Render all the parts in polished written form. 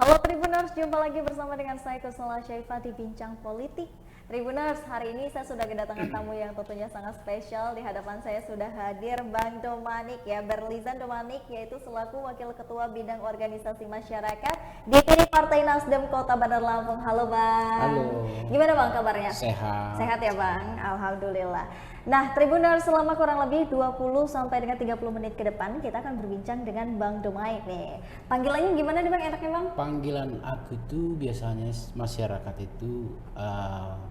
Halo Tribuners, jumpa lagi bersama dengan saya Kusnala Syaifah di Bincang Politik. Tribuners, hari ini saya sudah kedatangan tamu yang tentunya sangat spesial. Di hadapan saya sudah hadir Bang Domanik ya, Berlizan Domanik, yaitu selaku Wakil Ketua Bidang Organisasi Masyarakat DPD Partai Nasdem Kota Bandar Lampung. Halo Bang. Halo. Gimana Bang kabarnya? Sehat. Sehat ya Bang, Alhamdulillah. Nah, Tribuners, selama kurang lebih 20 sampai dengan 30 menit ke depan kita akan berbincang dengan Bang Domanik nih. Panggilannya gimana nih Bang, enaknya Bang? Panggilan aku itu biasanya masyarakat itu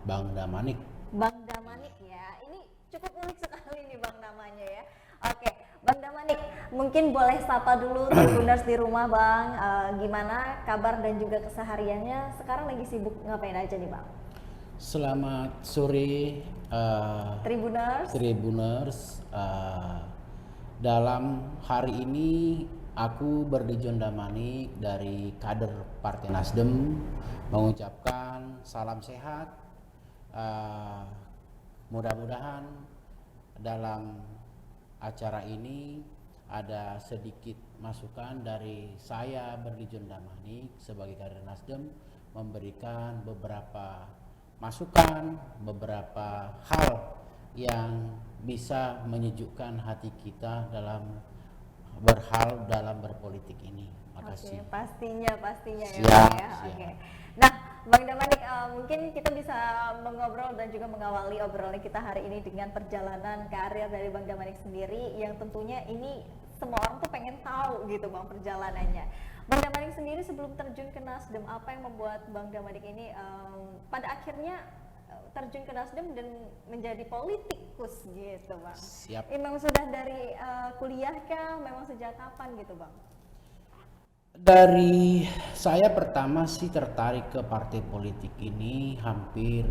Bang Damanik. Bang Damanik ya, ini cukup unik sekali nih Bang namanya ya. Oke, Bang Damanik, mungkin boleh sapa dulu Tribuners di rumah Bang, gimana kabar dan juga kesehariannya, sekarang lagi sibuk ngapain aja nih Bang? Selamat sore Tribuners. Dalam hari ini aku Berdijon Damanik dari kader Partai Nasdem mengucapkan salam sehat. Mudah-mudahan dalam acara ini ada sedikit masukan dari saya Berdijon Damanik sebagai kader Nasdem, memberikan beberapa masukan, beberapa hal yang bisa menyejukkan hati kita dalam berpolitik ini. Makasih. Oke, pastinya ya Siap, Bang ya. siap. Oke. Nah, Bang Damanik, mungkin kita bisa mengobrol dan juga mengawali obrolan kita hari ini dengan perjalanan karir dari Bang Damanik sendiri, yang tentunya ini semua orang tuh pengen tahu gitu Bang perjalanannya. Bang Damanik sendiri sebelum terjun ke Nasdem, apa yang membuat Bang Damanik ini pada akhirnya terjun ke Nasdem dan menjadi politikus gitu Bang? Siap. Memang sudah dari kuliah kah? Memang sejak kapan gitu Bang? Dari saya pertama sih tertarik ke partai politik ini hampir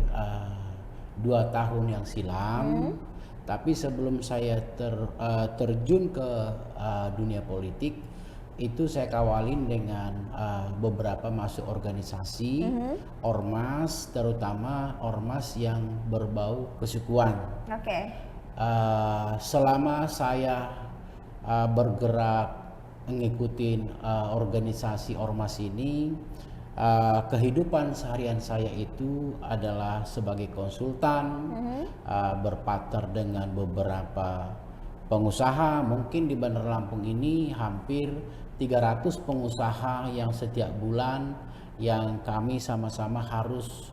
2 tahun yang silam. Tapi sebelum saya terjun ke dunia politik, itu saya kawalin dengan beberapa masuk organisasi ormas, terutama ormas yang berbau kesukuan. Oke. Selama saya bergerak mengikuti organisasi ormas ini, kehidupan seharian saya itu adalah sebagai konsultan, berpartner dengan beberapa pengusaha. Mungkin di Bandar Lampung ini hampir 300 pengusaha yang setiap bulan yang kami sama-sama harus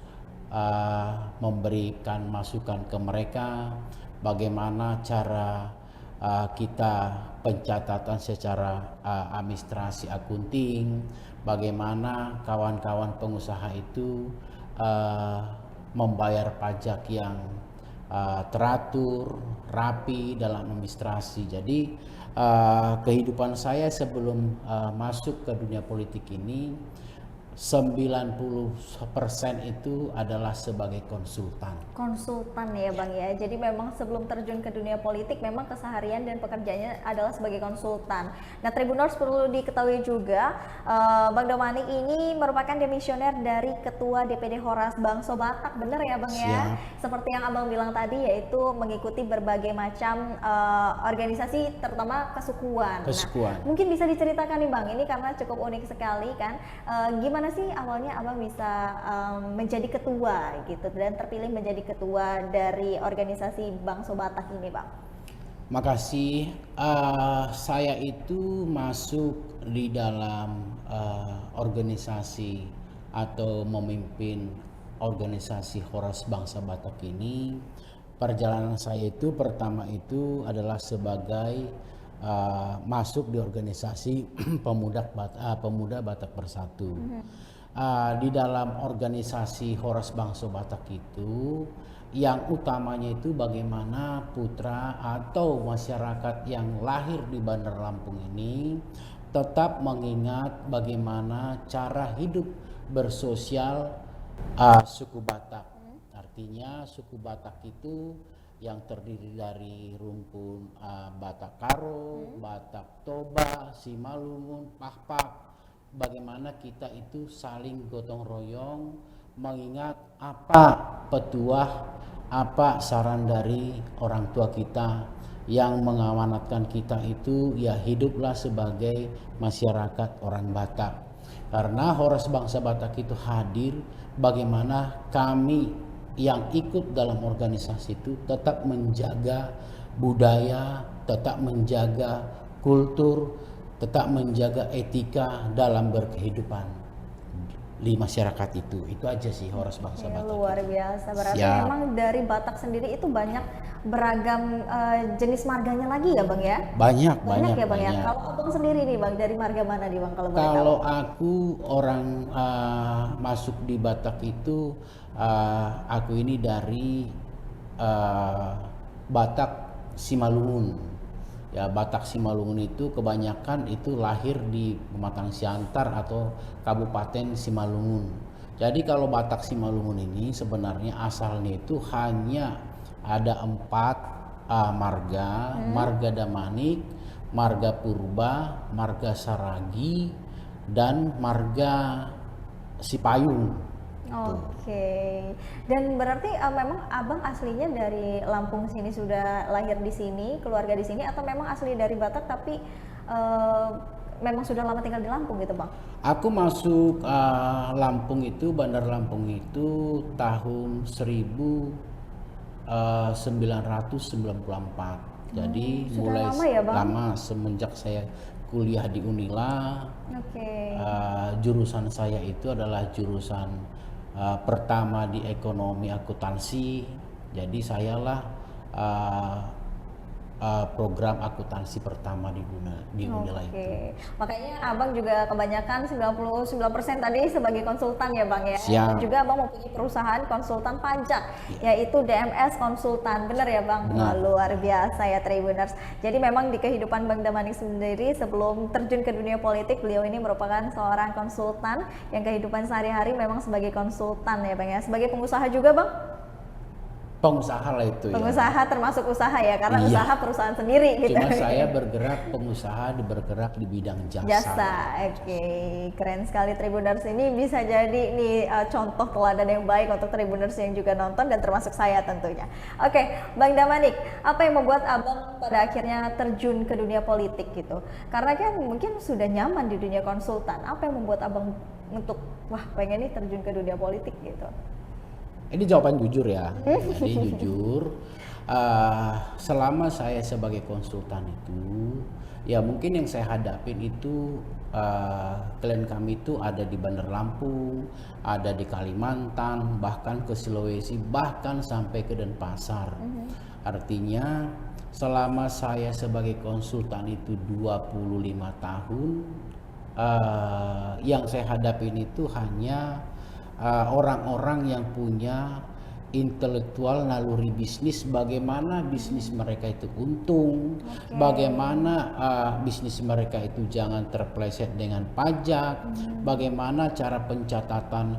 memberikan masukan ke mereka bagaimana cara kita pencatatan secara administrasi akunting, bagaimana kawan-kawan pengusaha itu membayar pajak yang teratur, rapi dalam administrasi. Jadi kehidupan saya sebelum masuk ke dunia politik ini 90% itu adalah sebagai konsultan. Konsultan ya Bang ya. Jadi memang sebelum terjun ke dunia politik memang keseharian dan pekerjaannya adalah sebagai konsultan. Nah, Tribuners perlu diketahui juga Bang Domanik ini merupakan demisioner dari Ketua DPD Horas Bangso Batak. Bener ya Bang ya? Seperti yang Abang bilang tadi, yaitu mengikuti berbagai macam organisasi terutama kesukuan. Nah, mungkin bisa diceritakan nih Bang, ini karena cukup unik sekali kan. Gimana sih awalnya Abang bisa menjadi ketua gitu dan terpilih menjadi ketua dari organisasi Bangso Batak ini Bang? Makasih. Saya itu masuk di dalam organisasi atau memimpin organisasi Horas Bangsa Batak ini. Perjalanan saya itu pertama itu adalah sebagai masuk di organisasi Pemuda Batak Bersatu. Di dalam organisasi Horas Bangsa Batak itu yang utamanya itu bagaimana putra atau masyarakat yang lahir di Bandar Lampung ini tetap mengingat bagaimana cara hidup bersosial suku Batak. Artinya suku Batak itu yang terdiri dari rumpun Batak Karo, Batak Toba, Simalungun, Pahpak. Bagaimana kita itu saling gotong royong mengingat apa petuah, apa saran dari orang tua kita yang mengamanatkan kita itu, ya hiduplah sebagai masyarakat orang Batak. Karena Horas Bangsa Batak itu hadir bagaimana kami yang ikut dalam organisasi itu tetap menjaga budaya, tetap menjaga kultur, tetap menjaga etika dalam berkehidupan di masyarakat itu aja sih Horas Bangsa Ya, Batak. luar biasa. Berarti Siap. memang dari Batak sendiri itu banyak beragam jenis marganya lagi ya Bang ya? Banyak Ya Bang ya. banyak. Kalau Abang sendiri nih Bang, dari marga mana nih Bang kalau boleh tahu? Kalau aku orang masuk di Batak itu, aku ini dari Batak Simalungun. Ya, Batak Simalungun itu kebanyakan itu lahir di Pematang Siantar atau Kabupaten Simalungun. Jadi kalau Batak Simalungun ini sebenarnya asalnya itu hanya ada 4 marga, Marga Damanik, Marga Purba, Marga Saragi, dan Marga Sipayung. Oke. Dan berarti memang Abang aslinya dari Lampung sini, sudah lahir di sini, keluarga di sini, atau memang asli dari Batak tapi memang sudah lama tinggal di Lampung gitu Bang? Aku masuk Lampung itu, Bandar Lampung itu tahun 1994. Jadi sudah mulai lama ya, Bang? lama semenjak saya kuliah di Unila. Oke. Jurusan saya itu adalah jurusan pertama di ekonomi akuntansi. Jadi sayalah program akuntansi pertama di Unila itu. Oke, makanya Abang juga kebanyakan 99% tadi sebagai konsultan ya Bang ya. Siap. Dan juga Abang mempunyai perusahaan konsultan pajak, yaitu DMS Konsultan, benar ya Bang? Wah, Benar. luar biasa ya Tribuners. Jadi memang di kehidupan Bang Damanik sendiri sebelum terjun ke dunia politik, beliau ini merupakan seorang konsultan yang kehidupan sehari-hari memang sebagai konsultan ya Bang ya. Sebagai pengusaha juga Bang? Pengusaha lah itu ya. Pengusaha termasuk usaha ya, karena Iya. usaha perusahaan sendiri gitu. Cuma saya bergerak bergerak di bidang jasa. Jasa, oke, keren sekali Tribuners. Ini bisa jadi nih contoh teladan yang baik untuk Tribuners yang juga nonton dan termasuk saya tentunya. Oke, Bang Damanik, apa yang membuat Abang pada akhirnya terjun ke dunia politik gitu? Karena kan mungkin sudah nyaman di dunia konsultan. Apa yang membuat Abang untuk wah pengen nih terjun ke dunia politik gitu? Ini jawaban jujur ya. Jadi jujur, selama saya sebagai konsultan itu, ya mungkin yang saya hadapin itu klien kami itu ada di Bandar Lampung, ada di Kalimantan, bahkan ke Sulawesi, bahkan sampai ke Denpasar. Artinya selama saya sebagai konsultan itu 25 tahun, yang saya hadapin itu hanya orang-orang yang punya intelektual naluri bisnis, bagaimana bisnis mereka itu untung, bagaimana bisnis mereka itu jangan terpeleset dengan pajak, bagaimana cara pencatatan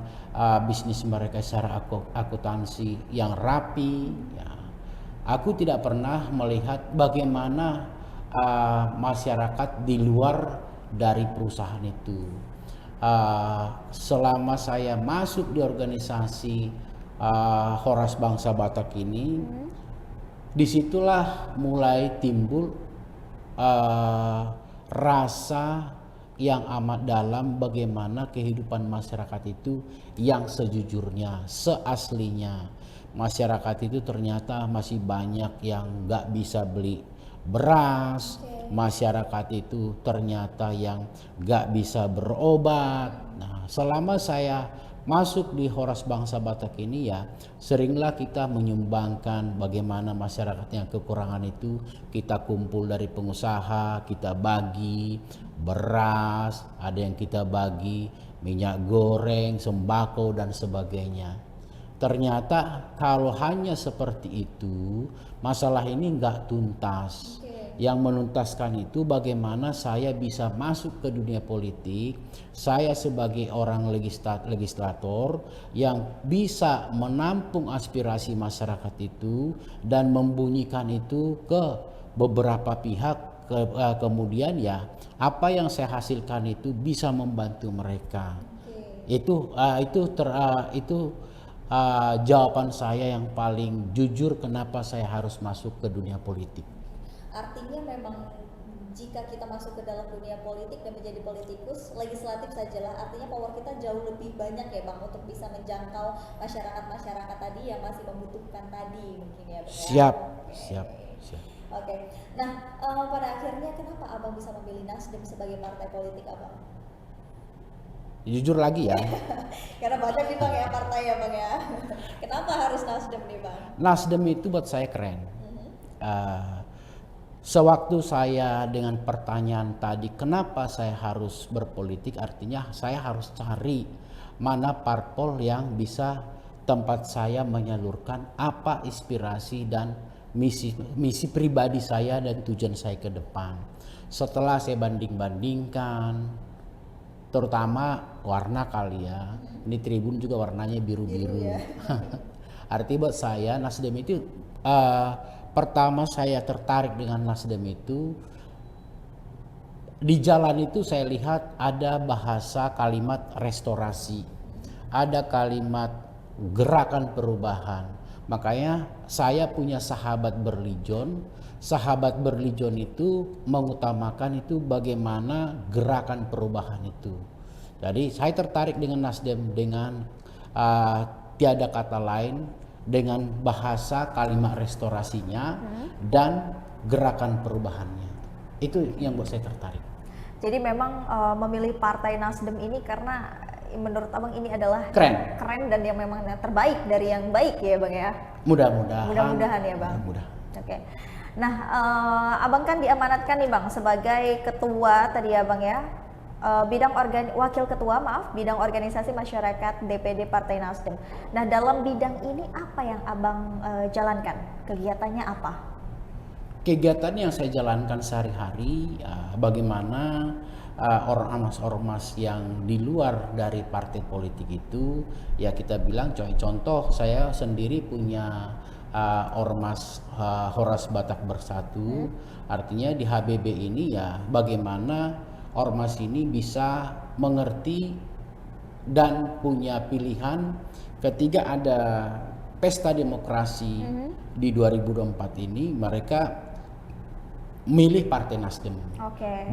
bisnis mereka secara akuntansi yang rapi. Ya. Aku tidak pernah melihat bagaimana masyarakat di luar dari perusahaan itu. Selama saya masuk di organisasi Horas Bangsa Batak ini, disitulah mulai timbul rasa yang amat dalam bagaimana kehidupan masyarakat itu yang sejujurnya, seaslinya. Masyarakat itu ternyata masih banyak yang nggak bisa beli beras, masyarakat itu ternyata yang gak bisa berobat. Nah, selama saya masuk di Horas Bangsa Batak ini ya, seringlah kita menyumbangkan bagaimana masyarakat yang kekurangan itu kita kumpul dari pengusaha, kita bagi beras, ada yang kita bagi minyak goreng, sembako dan sebagainya. Ternyata kalau hanya seperti itu, masalah ini nggak tuntas. Yang menuntaskan itu bagaimana saya bisa masuk ke dunia politik, saya sebagai orang legislator yang bisa menampung aspirasi masyarakat itu dan membunyikan itu ke beberapa pihak, kemudian ya apa yang saya hasilkan itu bisa membantu mereka. Itu jawaban saya yang paling jujur kenapa saya harus masuk ke dunia politik. Artinya memang jika kita masuk ke dalam dunia politik dan menjadi politikus, legislatif sajalah, artinya power kita jauh lebih banyak ya Bang untuk bisa menjangkau masyarakat-masyarakat tadi yang masih membutuhkan tadi mungkin ya Bang. Siap. Oke. Nah, pada akhirnya kenapa Abang bisa memilih Nasdem sebagai partai politik Abang? Jujur lagi ya, Karena banyak nih Bang ya partai ya Bang ya. Kenapa harus Nasdem nih Bang? Nasdem itu buat saya keren. Sewaktu saya dengan pertanyaan tadi, kenapa saya harus berpolitik? Artinya saya harus cari mana parpol yang bisa tempat saya menyalurkan apa inspirasi dan misi pribadi saya dan tujuan saya ke depan. Setelah saya banding-bandingkan, terutama warna kali ya, ini Tribun juga warnanya biru-biru. Ya. Artinya buat saya Nasdem itu pertama saya tertarik dengan Nasdem itu di jalan itu saya lihat ada bahasa kalimat restorasi, ada kalimat gerakan perubahan. Makanya saya punya sahabat berlijon. Sahabat berlijon itu mengutamakan itu bagaimana gerakan perubahan itu. Jadi saya tertarik dengan Nasdem dengan tiada kata lain, dengan bahasa kalimat restorasinya dan gerakan perubahannya. Itu yang buat saya tertarik. Jadi memang memilih partai Nasdem ini karena menurut Abang ini adalah keren dan yang memang terbaik dari yang baik ya Bang ya. Mudah-mudahan ya Bang. Oke. Nah, Abang kan diamanatkan nih Bang sebagai ketua tadi ya Bang ya. Wakil ketua bidang organisasi masyarakat DPD Partai Nasdem. Nah, dalam bidang ini apa yang Abang jalankan? Kegiatannya apa? Kegiatan yang saya jalankan sehari-hari, bagaimana ormas-ormas yang di luar dari partai politik itu, ya kita bilang contoh saya sendiri punya ormas Horas Batak Bersatu. Artinya di HBB ini ya bagaimana ormas ini bisa mengerti dan punya pilihan ketika ada pesta demokrasi di 2024 ini, mereka milih Partai Nasdem.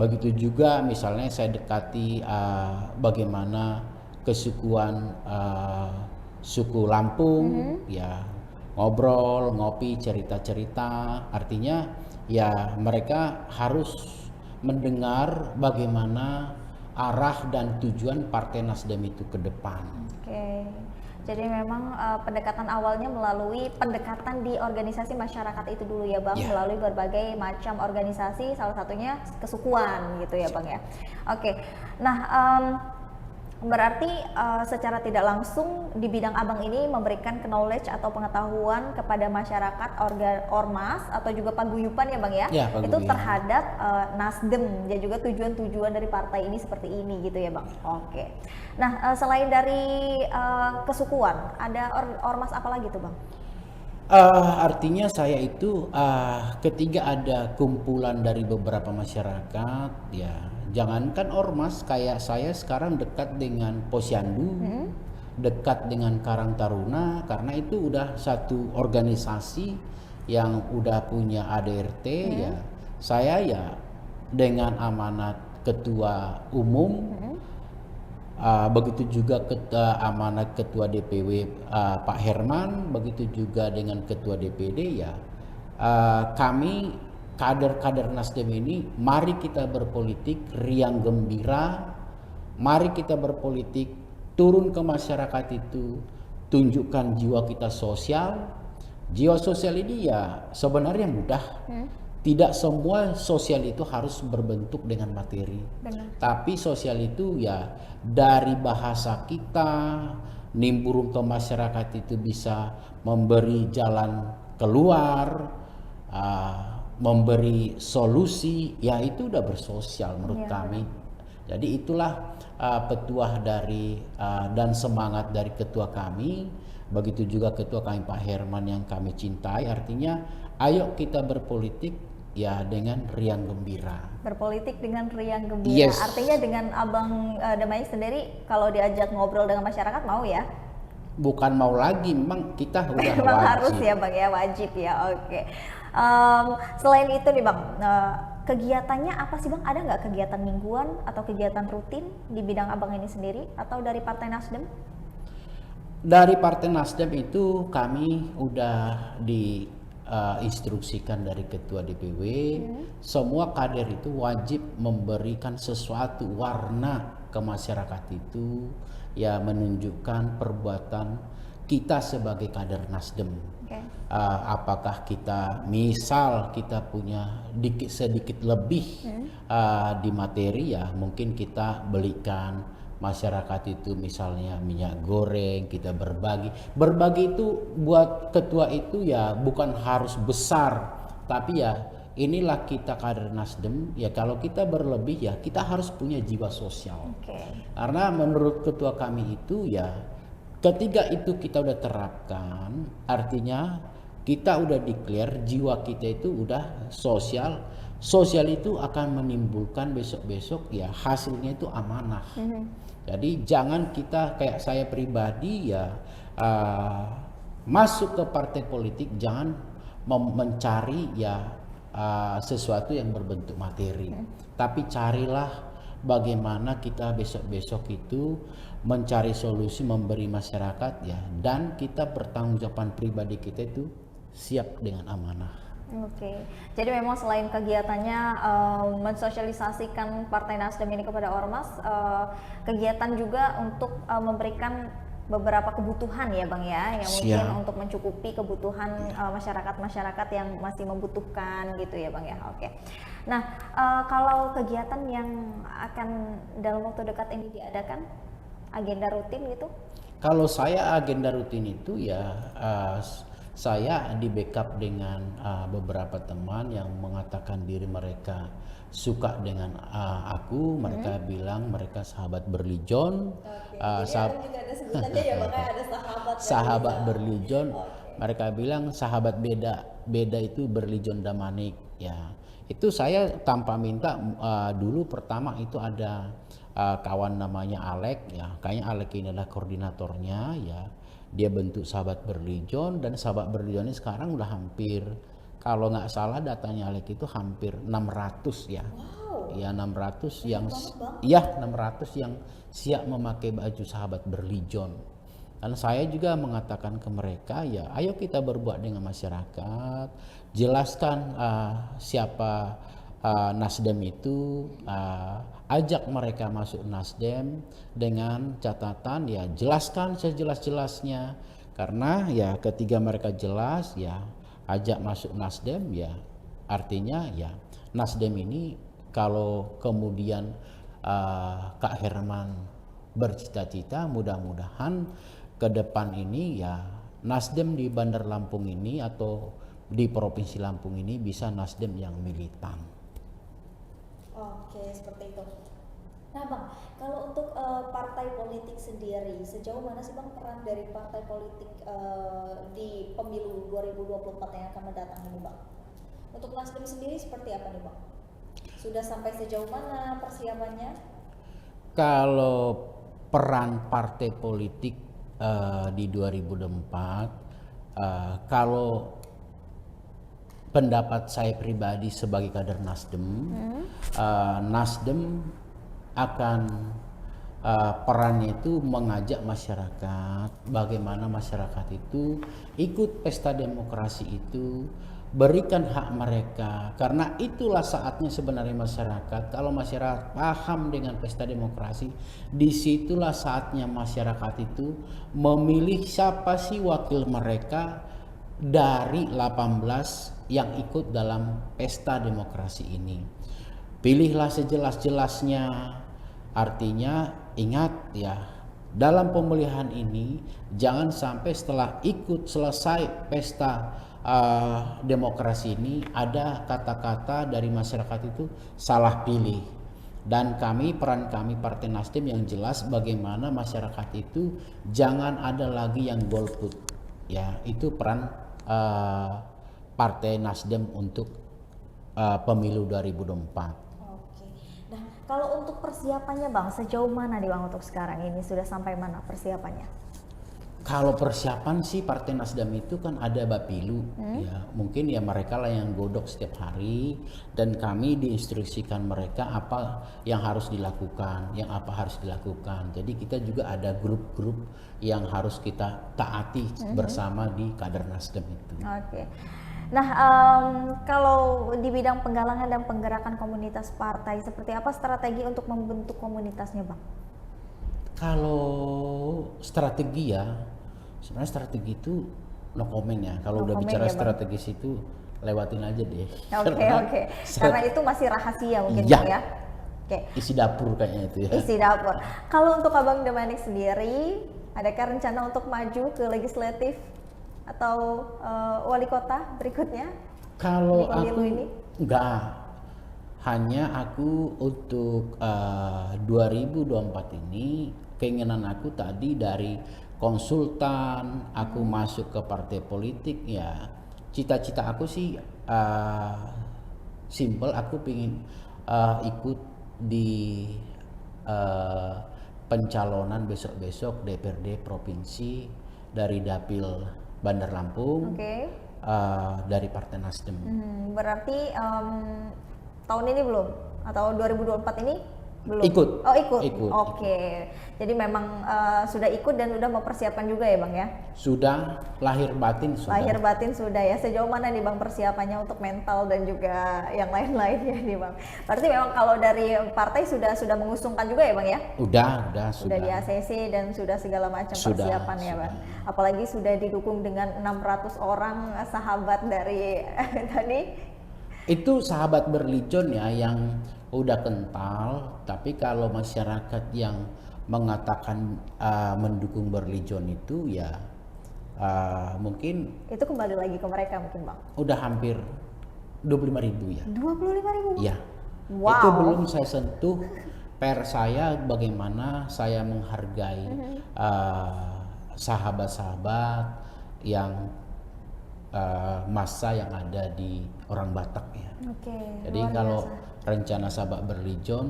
Begitu juga misalnya saya dekati bagaimana kesukuan suku Lampung, ya ngobrol, ngopi, cerita-cerita. Artinya ya mereka harus mendengar bagaimana arah dan tujuan Partai Nasdem itu ke depan. Jadi memang pendekatan awalnya melalui pendekatan di organisasi masyarakat itu dulu ya Bang, melalui berbagai macam organisasi, salah satunya kesukuan gitu ya Bang ya. Nah berarti secara tidak langsung di bidang Abang ini memberikan knowledge atau pengetahuan kepada masyarakat ormas atau juga paguyuban ya Bang ya, itu terhadap Nasdem dan juga tujuan-tujuan dari partai ini seperti ini gitu ya Bang. Nah selain dari kesukuan ada ormas apa lagi tuh Bang? Artinya saya itu ketika ada kumpulan dari beberapa masyarakat, ya jangankan ormas, kayak saya sekarang dekat dengan Posyandu, dekat dengan Karang Taruna, karena itu udah satu organisasi yang udah punya ADRT. Ya saya ya dengan amanat ketua umum, begitu juga amanat ketua DPW Pak Herman, begitu juga dengan ketua DPD ya kami kader-kader Nasdem ini, mari kita berpolitik riang gembira, mari kita berpolitik turun ke masyarakat itu, tunjukkan jiwa kita sosial. Jiwa sosial ini ya sebenarnya mudah. Tidak semua sosial itu harus berbentuk dengan materi. Tapi sosial itu ya dari bahasa kita, nimbrung ke masyarakat itu bisa memberi jalan keluar, memberi solusi, ya itu udah bersosial menurut kami. Jadi itulah petuah dari dan semangat dari ketua kami, begitu juga ketua kami Pak Herman yang kami cintai. Artinya ayo kita berpolitik ya dengan riang gembira. Berpolitik dengan riang gembira. Artinya dengan Abang Damai sendiri kalau diajak ngobrol dengan masyarakat mau ya? Bukan mau lagi, memang kita udah memang wajib. Harus ya Bang ya, wajib ya. Selain itu nih Bang, kegiatannya apa sih Bang? Ada nggak kegiatan mingguan atau kegiatan rutin di bidang Abang ini sendiri atau dari Partai Nasdem? Dari Partai Nasdem itu kami udah diinstruksikan dari Ketua DPW, semua kader itu wajib memberikan sesuatu warna ke masyarakat itu, ya menunjukkan perbuatan kita sebagai kader Nasdem. Okay. Apakah kita misal kita punya sedikit lebih di materi, ya mungkin kita belikan masyarakat itu misalnya minyak goreng, kita berbagi itu buat ketua itu ya bukan harus besar, tapi ya inilah kita kader Nasdem, ya kalau kita berlebih ya kita harus punya jiwa sosial. Karena menurut ketua kami itu ya ketika itu kita udah terapkan, artinya kita udah declare jiwa kita itu udah sosial. Sosial itu akan menimbulkan besok-besok ya hasilnya itu amanah. Jadi jangan kita kayak saya pribadi ya masuk ke partai politik jangan mencari ya sesuatu yang berbentuk materi. Tapi carilah bagaimana kita besok-besok itu mencari solusi memberi masyarakat ya, dan kita pertanggungjawaban pribadi kita itu siap dengan amanah. Oke, jadi memang selain kegiatannya mensosialisasikan Partai Nasdem ini kepada ormas, kegiatan juga untuk memberikan beberapa kebutuhan ya Bang ya, yang mungkin untuk mencukupi kebutuhan masyarakat-masyarakat yang masih membutuhkan gitu ya Bang ya. Oke. Nah, kalau kegiatan yang akan dalam waktu dekat ini diadakan, agenda rutin gitu? Kalau saya agenda rutin itu ya saya di backup dengan beberapa teman yang mengatakan diri mereka suka dengan aku, mereka bilang mereka sahabat Berlijon. Juga ada sebutannya ya makanya ada sahabat Berlijon. Mereka bilang sahabat beda itu Berlijon Damanik ya. Itu saya tanpa minta dulu pertama itu ada kawan namanya Alek ya, kayaknya Alek ini adalah koordinatornya ya. Dia bentuk sahabat Berlijon, dan sahabat Berlijon ini sekarang udah hampir, kalau nggak salah datanya Alek itu hampir 600 ya. Wow. Ya 600 yang ya 600 yang siap memakai baju sahabat Berlijon. Dan saya juga mengatakan ke mereka ya, ayo kita berbuat dengan masyarakat, jelaskan siapa Nasdem itu, ajak mereka masuk Nasdem dengan catatan ya jelaskan sejelas-jelasnya, karena ya ketika mereka jelas ya ajak masuk Nasdem ya artinya ya Nasdem ini kalau kemudian Kak Herman bercita-cita mudah-mudahan ke depan ini ya Nasdem di Bandar Lampung ini atau di Provinsi Lampung ini bisa Nasdem yang militan. Oke, seperti itu. Nah Bang, kalau untuk partai politik sendiri, sejauh mana sih Bang peran dari partai politik di pemilu 2024 yang akan mendatang ini Bang? Untuk Nasdem sendiri seperti apa nih Bang? Sudah sampai sejauh mana persiapannya? Kalau peran partai politik di 2024, kalau pendapat saya pribadi sebagai kader Nasdem, Nasdem akan perannya itu mengajak masyarakat, bagaimana masyarakat itu ikut pesta demokrasi itu, berikan hak mereka, karena itulah saatnya sebenarnya masyarakat. Kalau masyarakat paham dengan pesta demokrasi, disitulah saatnya masyarakat itu memilih siapa sih wakil mereka dari 18 yang ikut dalam pesta demokrasi ini. Pilihlah sejelas-jelasnya. Artinya ingat ya, dalam pemilihan ini jangan sampai setelah ikut selesai pesta demokrasi ini ada kata-kata dari masyarakat itu salah pilih. Dan peran kami Partai Nasdem yang jelas bagaimana masyarakat itu jangan ada lagi yang golput. Ya, itu peran Partai Nasdem untuk pemilu 2024. Oke. Nah, kalau untuk persiapannya Bang, sejauh mana nih Bang untuk sekarang ini? Sudah sampai mana persiapannya? Kalau persiapan sih Partai Nasdem itu kan ada Bapilu, ya mungkin ya mereka lah yang godok setiap hari dan kami diinstruksikan mereka apa yang harus dilakukan, yang apa harus dilakukan. Jadi kita juga ada grup-grup yang harus kita taati bersama di kader Nasdem itu. Oke. Nah, kalau di bidang penggalangan dan penggerakan komunitas partai, seperti apa strategi untuk membentuk komunitasnya, Bang? Kalau strategi ya, sebenarnya strategi itu no comment ya. Kalau No udah comment bicara ya, Bang. strategis itu lewatin aja deh. Oke, oke. Karena itu masih rahasia mungkin, Iya. Bang, ya. Oke. Isi dapur kayaknya itu ya. Isi dapur. Kalau untuk Abang Damanik sendiri, adakah rencana untuk maju ke legislatif atau wali kota berikutnya? Kalau Di pemilu aku ini? enggak, hanya aku untuk 2024 ini keinginan aku tadi dari konsultan, aku masuk ke partai politik ya. Cita-cita aku sih simple, aku pengen ikut di pencalonan besok-besok DPRD provinsi dari Dapil Bandar Lampung. Oke. Dari Partai Nasdem. Berarti tahun ini belum? Atau 2024 ini belum? Ikut. Oh, ikut. Ikut, Oke. Jadi memang sudah ikut dan udah mempersiapkan juga ya, Bang, ya? Sudah, lahir batin sudah. Lahir batin sudah ya. Sejauh mana nih, Bang, persiapannya untuk mental dan juga yang lain-lainnya nih, Bang? Berarti memang kalau dari partai sudah mengusungkan juga ya, Bang, ya? Sudah. Sudah di ACC dan sudah segala macam Sudah, persiapan ya, Bang. Apalagi sudah didukung dengan 600 orang sahabat dari tadi. Itu sahabat berlijon ya yang udah kental, tapi kalau masyarakat yang mengatakan mendukung berlijon itu ya mungkin Itu kembali lagi ke mereka mungkin, Bang. udah hampir 25.000 ya. 25.000. Ya. Wow. Itu belum saya sentuh per saya bagaimana saya menghargai sahabat-sahabat yang masa yang ada di orang Batak ya. Oke. Jadi luar kalau biasa. rencana Sabak Berlijon,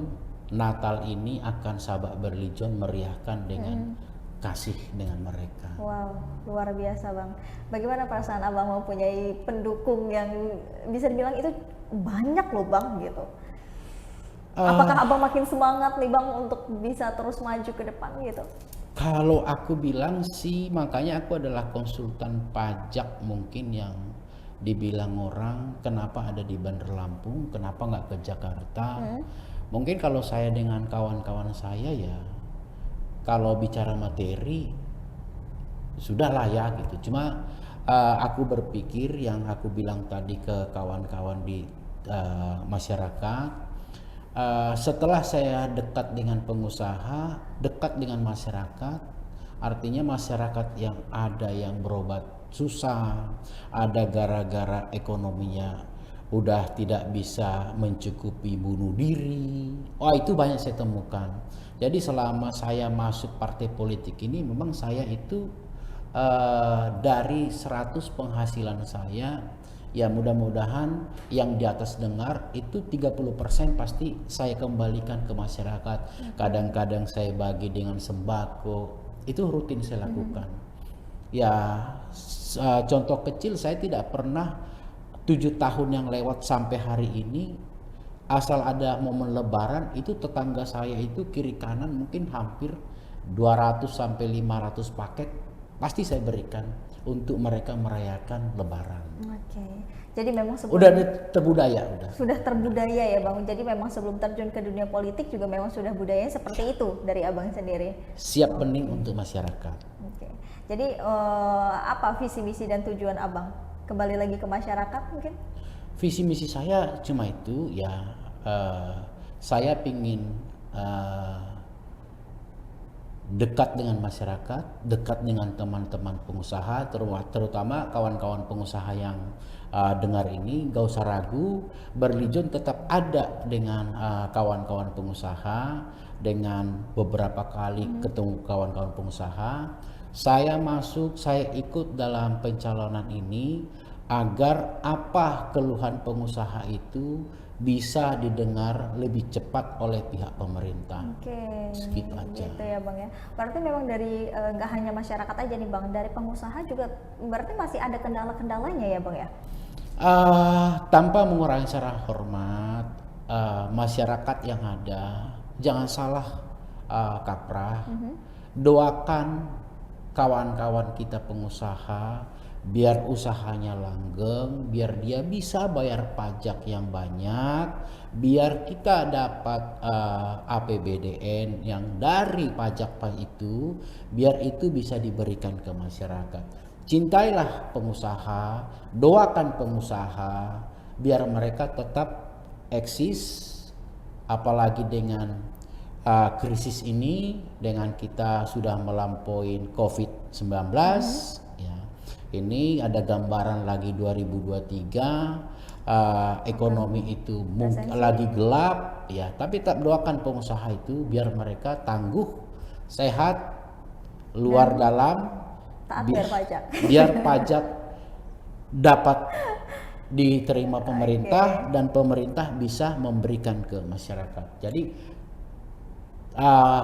Natal ini akan Sabak Berlijon meriahkan dengan kasih dengan mereka. Wow, luar biasa, Bang. Bagaimana perasaan Abang mempunyai pendukung yang bisa dibilang itu banyak loh, Bang, gitu. Apakah Abang makin semangat nih, Bang, untuk bisa terus maju ke depan gitu? Kalau aku bilang sih, makanya aku adalah konsultan pajak mungkin yang dibilang orang kenapa ada di Bandar Lampung, kenapa nggak ke Jakarta. Mungkin kalau saya dengan kawan-kawan saya ya, kalau bicara materi sudahlah ya gitu. Cuma aku berpikir yang aku bilang tadi ke kawan-kawan di masyarakat, setelah saya dekat dengan pengusaha, dekat dengan masyarakat, artinya masyarakat yang ada yang berobat susah, ada gara-gara ekonominya udah tidak bisa mencukupi bunuh diri. Wah, itu banyak saya temukan. Jadi selama saya masuk partai politik ini memang saya itu dari 100 penghasilan saya, ya mudah-mudahan yang di atas dengar itu 30% pasti saya kembalikan ke masyarakat. Kadang-kadang saya bagi dengan sembako, itu rutin saya lakukan. Ya contoh kecil, saya tidak pernah 7 tahun yang lewat sampai hari ini asal ada momen lebaran itu tetangga saya itu kiri kanan mungkin hampir 200 sampai 500 paket pasti saya berikan untuk mereka merayakan lebaran. Oke. Jadi memang Udah terbudaya udah. sudah terbudaya ya, Bang. Jadi memang sebelum terjun ke dunia politik juga memang sudah budayanya seperti itu dari Abang sendiri. Siap bening untuk masyarakat. Oke. Jadi apa visi misi dan tujuan Abang? Kembali lagi ke masyarakat mungkin? Visi misi saya cuma itu ya, saya pingin dekat dengan masyarakat, dekat dengan teman-teman pengusaha, terutama kawan-kawan pengusaha yang dengar ini, gak usah ragu, Berlijon tetap ada dengan kawan-kawan pengusaha, dengan beberapa kali ketemu kawan-kawan pengusaha. Saya masuk, saya ikut dalam pencalonan ini agar apa keluhan pengusaha itu bisa didengar lebih cepat oleh pihak pemerintah. Oke. Segitu aja. Gitu ya, ya Bang ya. Berarti memang dari nggak hanya masyarakat aja nih Bang, dari pengusaha juga berarti masih ada kendala-kendalanya ya Bang ya? Tanpa mengurangi secara hormat, masyarakat yang ada, jangan salah kaprah, doakan kawan-kawan kita pengusaha biar usahanya langgeng, biar dia bisa bayar pajak yang banyak, biar kita dapat APBDN yang dari pajak itu, biar itu bisa diberikan ke masyarakat. Cintailah pengusaha, doakan pengusaha, biar mereka tetap eksis, apalagi dengan krisis ini, dengan kita sudah melampaui COVID-19, ya. Ini ada gambaran lagi 2023, ekonomi itu lagi gelap, ya. Tapi tak doakan pengusaha itu biar mereka tangguh, sehat, luar dalam, Taat bayar pajak. biar pajak dapat diterima pemerintah dan pemerintah bisa memberikan ke masyarakat. Jadi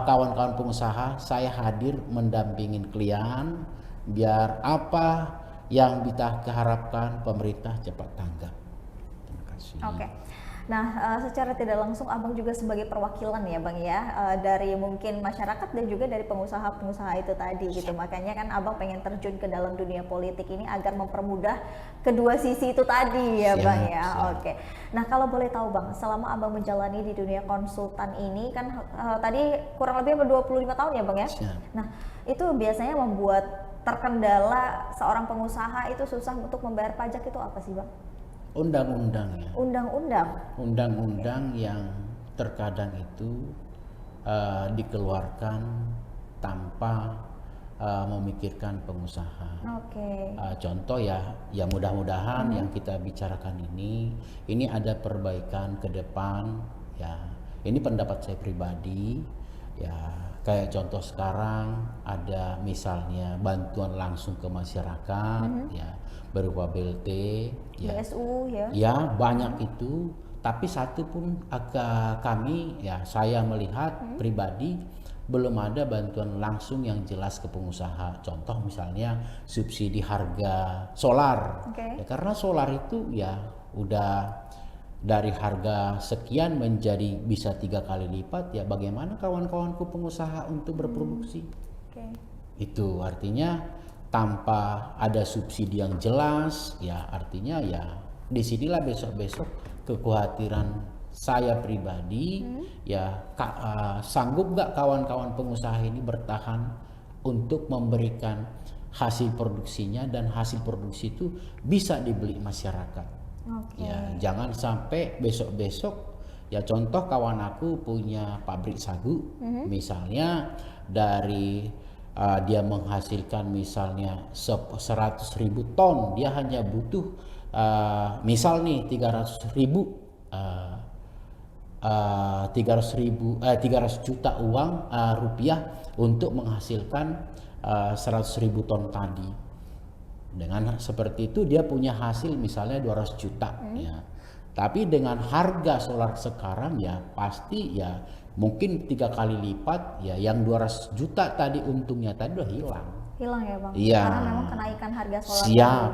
kawan-kawan pengusaha, saya hadir mendampingin kalian biar apa yang kita harapkan pemerintah cepat tanggap. Terima kasih. Oke. Nah, secara tidak langsung Abang juga sebagai perwakilan ya Bang ya, dari mungkin masyarakat dan juga dari pengusaha-pengusaha itu tadi gitu. Makanya kan Abang pengen terjun ke dalam dunia politik ini agar mempermudah kedua sisi itu tadi ya Bang ya. Oke. Nah, kalau boleh tahu Bang, selama Abang menjalani di dunia konsultan ini kan tadi kurang lebih 25 tahun ya Bang ya. Nah, itu biasanya membuat terkendala seorang pengusaha itu susah untuk membayar pajak itu apa sih Bang? Undang-undang ya. Undang-undang yang terkadang itu dikeluarkan tanpa memikirkan pengusaha. Contoh ya mudah-mudahan yang kita bicarakan ini ada perbaikan ke depan ya. Ini pendapat saya pribadi ya. Kayak contoh sekarang ada misalnya bantuan langsung ke masyarakat ya berupa BLT ya. BSU ya. Ya banyak itu, tapi satu pun kami ya saya melihat pribadi belum ada bantuan langsung yang jelas ke pengusaha. Contoh misalnya subsidi harga solar. Ya, karena solar itu ya udah dari harga sekian menjadi bisa 3 kali lipat ya, bagaimana kawan-kawanku pengusaha untuk berproduksi? Itu artinya tanpa ada subsidi yang jelas ya, artinya ya disinilah besok-besok kekhawatiran saya pribadi ya sanggup gak kawan-kawan pengusaha ini bertahan untuk memberikan hasil produksinya dan hasil produksi itu bisa dibeli masyarakat. Ya, jangan sampai besok-besok ya, contoh kawan aku punya pabrik sagu, misalnya dari dia menghasilkan misalnya 100.000 ton, dia hanya butuh misal nih 300 juta uang rupiah untuk menghasilkan 100.000 ton tadi. Dengan seperti itu dia punya hasil misalnya 200 juta ya. Tapi dengan harga solar sekarang ya pasti ya mungkin 3 kali lipat ya, yang 200 juta tadi untungnya tadi udah hilang. Hilang ya Bang? Iya. Karena memang kenaikan harga solar. Siap.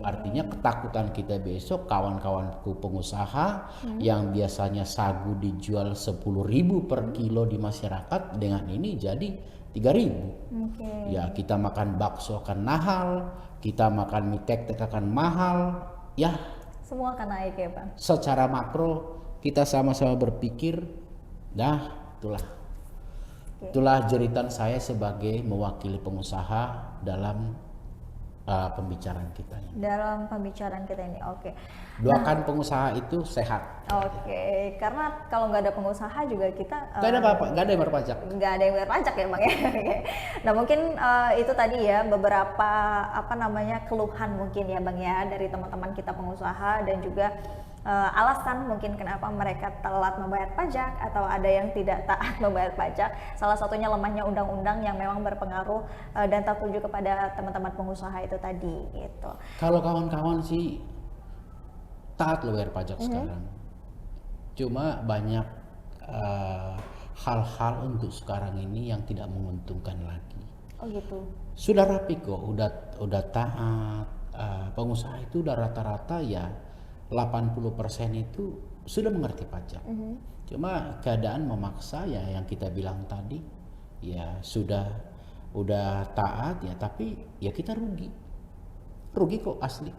Artinya ketakutan kita besok kawan-kawanku pengusaha yang biasanya sagu dijual 10.000 per kilo di masyarakat, dengan ini jadi 3.000. Ya kita makan bakso akan mahal, kita makan mie tek-tek akan mahal, ya. Semua akan naik ya Bang. Secara makro kita sama-sama berpikir, itulah jeritan saya sebagai mewakili pengusaha dalam pembicaraan kita ini. Dalam pembicaraan kita ini, Doakan pengusaha itu sehat. Karena kalau nggak ada pengusaha juga kita nggak ada yang bayar pajak. Nggak ada yang bayar pajak ya Bang ya. Nah mungkin itu tadi ya beberapa keluhan mungkin ya Bang ya dari teman-teman kita pengusaha, dan juga alasan mungkin kenapa mereka telat membayar pajak atau ada yang tidak taat membayar pajak. Salah satunya lemahnya undang-undang yang memang berpengaruh dan tertuju kepada teman-teman pengusaha itu tadi gitu. Kalau kawan-kawan sih taat lo bayar pajak sekarang. Cuma banyak hal-hal untuk sekarang ini yang tidak menguntungkan lagi. Oh gitu. Sudah rapi kok, udah taat. Pengusaha itu udah rata-rata ya 80% itu sudah mengerti pajak. Cuma keadaan memaksa ya yang kita bilang tadi, ya udah taat ya, tapi ya kita rugi kok asli.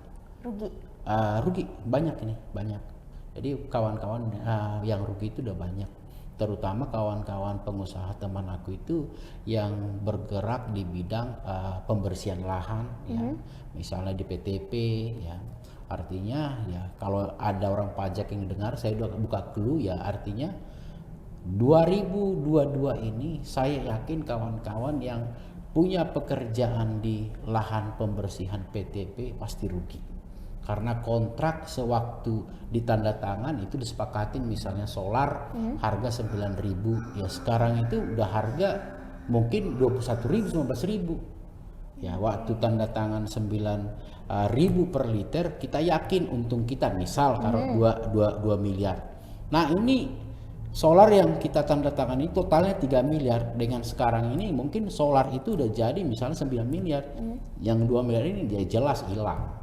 Rugi banyak ini, banyak. Jadi kawan-kawan yang rugi itu udah banyak, terutama kawan-kawan pengusaha teman aku itu yang bergerak di bidang pembersihan lahan, ya, misalnya di PTP, ya. Artinya ya kalau ada orang pajak yang dengar, saya udah buka clue ya, artinya 2022 ini saya yakin kawan-kawan yang punya pekerjaan di lahan pembersihan PTP pasti rugi. Karena kontrak sewaktu ditanda tangan itu disepakatin, misalnya solar harga 9.000, ya sekarang itu udah harga mungkin 21.000, 19.000. Ya waktu tanda tangan 9.000 per liter, kita yakin untung kita misal taruh 2 miliar. Nah ini solar yang kita tanda tangan itu totalnya 3 miliar. Dengan sekarang ini mungkin solar itu udah jadi misalnya 9 miliar. Yang 2 miliar ini dia jelas hilang.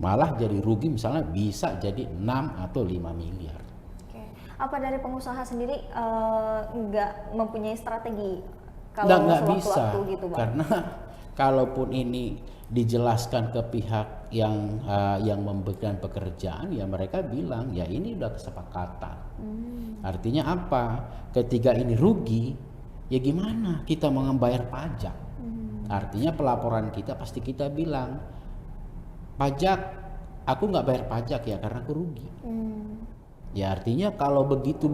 Malah jadi rugi, misalnya bisa jadi 6 atau 5 miliar. Oke. Apa dari pengusaha sendiri nggak mempunyai strategi kalau Nggak bisa, gitu, Bang? karena kalaupun ini dijelaskan ke pihak yang memberikan pekerjaan, ya mereka bilang ya ini udah kesepakatan. Artinya apa? Ketika ini rugi, ya gimana kita mau membayar pajak? Artinya pelaporan kita pasti kita bilang, pajak aku nggak bayar pajak ya karena aku rugi. Ya artinya kalau begitu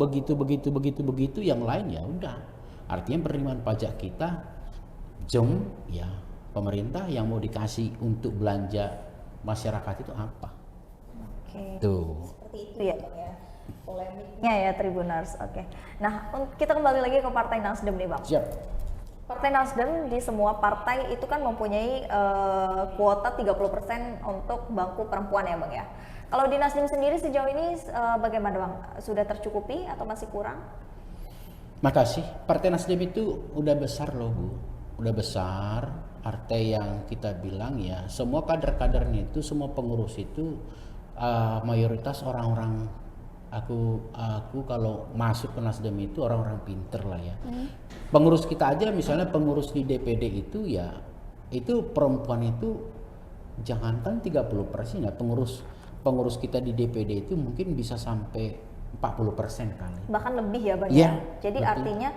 yang lain ya udah. Artinya penerimaan pajak kita ya pemerintah yang mau dikasih untuk belanja masyarakat itu apa? Oke. Tuh. Seperti itu ya, Bang ya. Polemiknya ya Tribuners. Oke. Nah, kita kembali lagi ke Partai Nasdem nih, Bang. Siap. Partai Nasdem di semua partai itu kan mempunyai kuota 30% untuk bangku perempuan ya, Bang ya. Kalau di Nasdem sendiri sejauh ini bagaimana, Bang? Sudah tercukupi atau masih kurang? Makasih. Partai Nasdem itu udah besar loh, Bu. Udah besar. Partai yang kita bilang ya, semua kader-kadernya itu, semua pengurus itu mayoritas orang-orang, aku kalau masuk ke Nasdem itu orang-orang pinter lah ya. Pengurus kita aja misalnya pengurus di DPD itu ya, itu perempuan itu jangankan 30% ya, pengurus kita di DPD itu mungkin bisa sampai 40% kali. Bahkan lebih ya, Bang Ya, ya. Jadi betul. artinya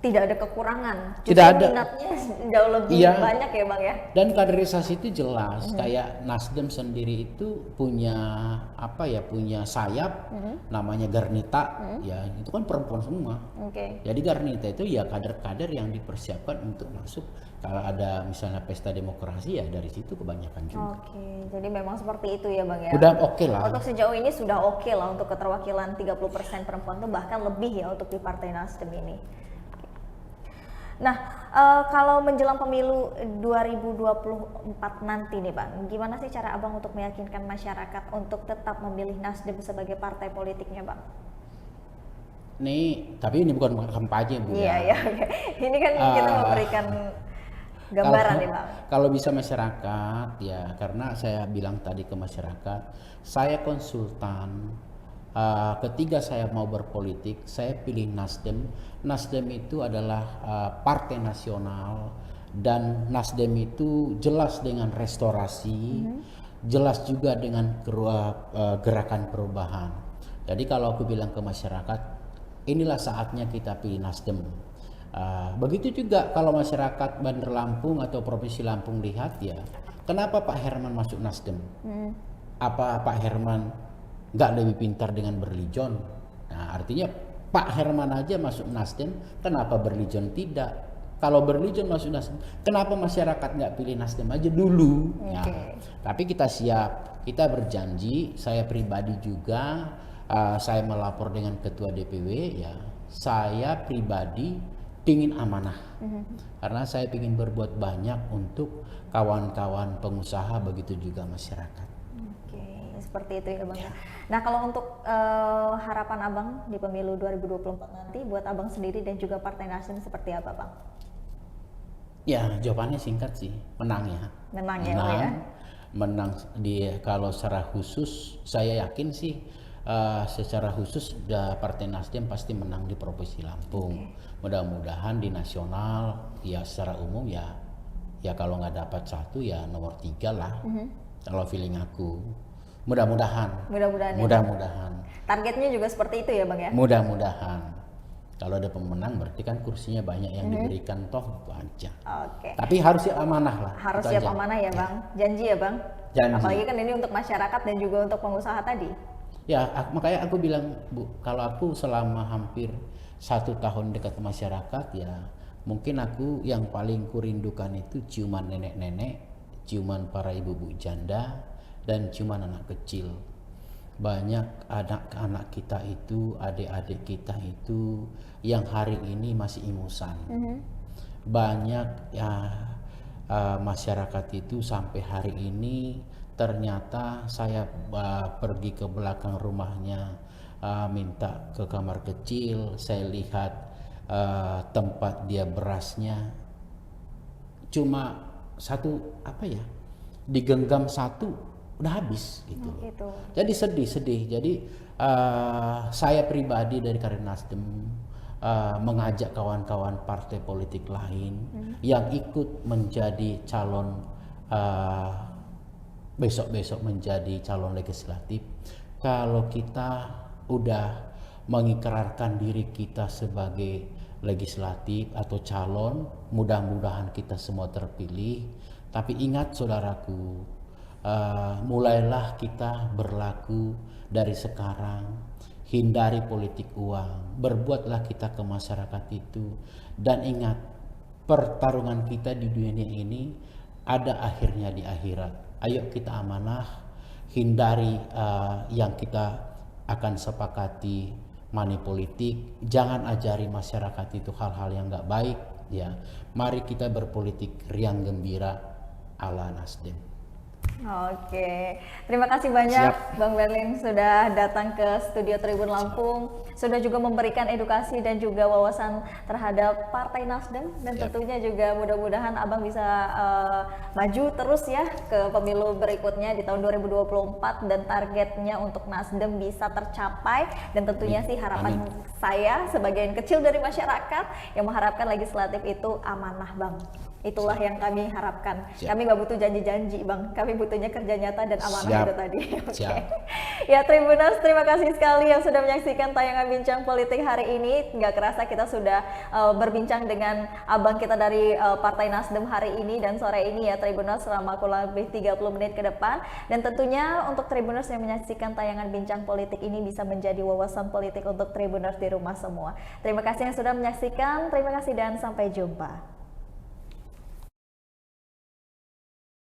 tidak ada kekurangan. Tidak ada. Minatnya jauh lebih banyak ya, Bang ya. Dan kaderisasi itu jelas, kayak Nasdem sendiri itu punya punya sayap namanya Garnita, ya itu kan perempuan semua. Oke. Jadi Garnita itu ya kader-kader yang dipersiapkan untuk masuk kalau ada misalnya pesta demokrasi, ya dari situ kebanyakan juga. Oke, jadi memang seperti itu ya, Bang ya. Udah oke lah. Untuk sejauh ini sudah oke lah untuk keterwakilan 30% perempuan tuh, bahkan lebih ya untuk di Partai Nasdem ini. Nah, kalau menjelang pemilu 2024 nanti nih, Bang, gimana sih cara Abang untuk meyakinkan masyarakat untuk tetap memilih Nasdem sebagai partai politiknya, Bang? Nih, tapi ini bukan kampanye, Bu. Iya, oke. Ini kan kita memberikan gambaran nih, Bang. Kalau bisa masyarakat ya, karena saya bilang tadi ke masyarakat, saya konsultan. Ketika saya mau berpolitik, saya pilih Nasdem. Nasdem itu adalah partai nasional, dan Nasdem itu jelas dengan restorasi, jelas juga dengan gerakan perubahan. Jadi kalau aku bilang ke masyarakat, inilah saatnya kita pilih Nasdem. Begitu juga kalau masyarakat Bandar Lampung atau Provinsi Lampung lihat ya, kenapa Pak Herman masuk Nasdem? Apa Pak Herman nggak lebih pintar dengan Berlijon? Nah, artinya Pak Herman aja masuk Nasdem, kenapa Berlijon tidak? Kalau Berlijon masuk Nasdem, kenapa masyarakat nggak pilih Nasdem aja dulu? Nah, tapi kita siap, kita berjanji, saya pribadi juga, saya melapor dengan Ketua DPW ya, saya pribadi pingin amanah, karena saya pingin berbuat banyak untuk kawan-kawan pengusaha, begitu juga masyarakat. seperti itu ya Bang. Nah kalau untuk harapan Abang di pemilu 2024 nanti buat Abang sendiri dan juga Partai Nasdem seperti apa Bang? Ya jawabannya singkat sih, menang ya. Menang ya Bang ya? Menang kalau secara khusus saya yakin sih secara khusus Partai Nasdem pasti menang di Provinsi Lampung. Mudah-mudahan di nasional ya secara umum ya kalau nggak dapat 1 ya nomor 3 lah. Kalau feeling aku. Mudah-mudahan. Mudah-mudahan. Targetnya juga seperti itu ya Bang ya? Mudah-mudahan. Kalau ada pemenang berarti kan kursinya banyak yang diberikan toh aja. Oke. Tapi harus siap amanah lah. Harus siap amanah ya Bang. Janji ya Bang. Janji. Apalagi kan ini untuk masyarakat dan juga untuk pengusaha tadi. Ya makanya aku bilang Bu, kalau aku selama hampir 1 tahun dekat masyarakat ya mungkin aku yang paling kurindukan itu ciuman nenek-nenek, ciuman para ibu-ibu janda, dan ciuman anak kecil. Banyak anak-anak kita itu, adik-adik kita itu yang hari ini masih ingusan. Banyak masyarakat itu sampai hari ini ternyata saya pergi ke belakang rumahnya, minta ke kamar kecil, saya lihat tempat dia berasnya cuma satu digenggam satu udah habis gitu. Jadi sedih. Jadi saya pribadi dari Kader Nasdem mengajak kawan-kawan partai politik lain yang ikut menjadi calon besok-besok menjadi calon legislatif. Kalau kita udah mengikrarkan diri kita sebagai legislatif atau calon, mudah-mudahan kita semua terpilih. Tapi ingat saudaraku, mulailah kita berlaku dari sekarang, hindari politik uang, berbuatlah kita ke masyarakat itu, dan ingat pertarungan kita di dunia ini ada akhirnya di akhirat. Ayo kita amanah, hindari yang kita akan sepakati money politik, jangan ajari masyarakat itu hal-hal yang nggak baik ya. Mari kita berpolitik riang gembira ala Nasdem. Oke, terima kasih banyak Bang Berlin sudah datang ke studio Tribun Lampung, sudah juga memberikan edukasi dan juga wawasan terhadap Partai Nasdem, dan tentunya juga mudah-mudahan Abang bisa maju terus ya ke pemilu berikutnya di tahun 2024 dan targetnya untuk Nasdem bisa tercapai, dan tentunya sih harapan saya sebagian kecil dari masyarakat yang mengharapkan legislatif itu amanah Bang. Itulah yang kami harapkan. Kami nggak butuh janji-janji Bang, kami butuhnya kerja nyata dan amanah itu tadi. Ya Tribuners, terima kasih sekali yang sudah menyaksikan tayangan Bincang Politik hari ini. Nggak kerasa kita sudah berbincang dengan abang kita dari Partai Nasdem hari ini dan sore ini ya Tribuners, selama kurang lebih 30 menit ke depan. Dan tentunya untuk Tribuners yang menyaksikan tayangan Bincang Politik ini bisa menjadi wawasan politik untuk Tribuners di rumah semua. Terima kasih yang sudah menyaksikan, terima kasih dan sampai jumpa.